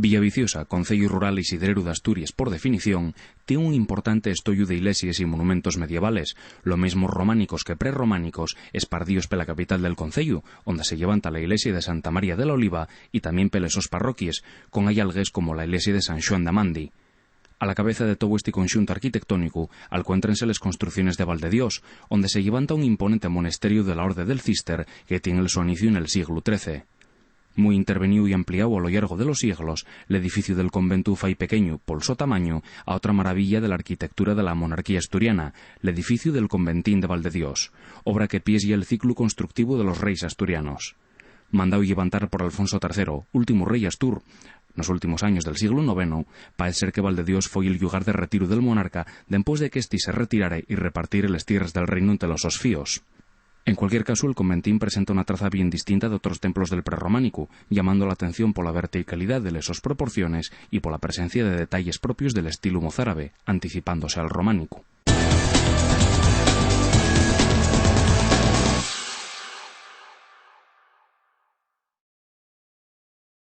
Villaviciosa, concello rural e sidrero de Asturias por definición, ten un importante estollo de iglesias e monumentos medievales, lo mesmo románicos que prerrománicos, espardíos pela capital del concello, onde se levanta la iglesia de Santa María de la Oliva e tamén peles os parroquies, con algalgues como la iglesia de San Xoán de Mandi. A la cabeza de todo este conxunto arquitectónico alcuéntrense les construcciones de Valdedios, onde se levanta un imponente monesterio de la Orde del Cister que tiene el su inicio en el siglo XIII. Muy intervenido y ampliado a lo largo de los siglos, el edificio del convento fai pequeño, por su tamaño, a otra maravilla de la arquitectura de la monarquía asturiana, el edificio del conventín de Valdedios, obra que pies el ciclo constructivo de los reyes asturianos. Mandado levantar por Alfonso III, último rey astur, nos últimos años del siglo IX, parece ser que Valdedios foi el lugar de retiro del monarca después de que éste se retirara y repartir las tierras del reino entre los sos fíos. En cualquier caso, el conventín presenta una traza bien distinta de otros templos del prerrománico, llamando la atención por la verticalidad de sus proporciones y por la presencia de detalles propios del estilo mozárabe, anticipándose al románico.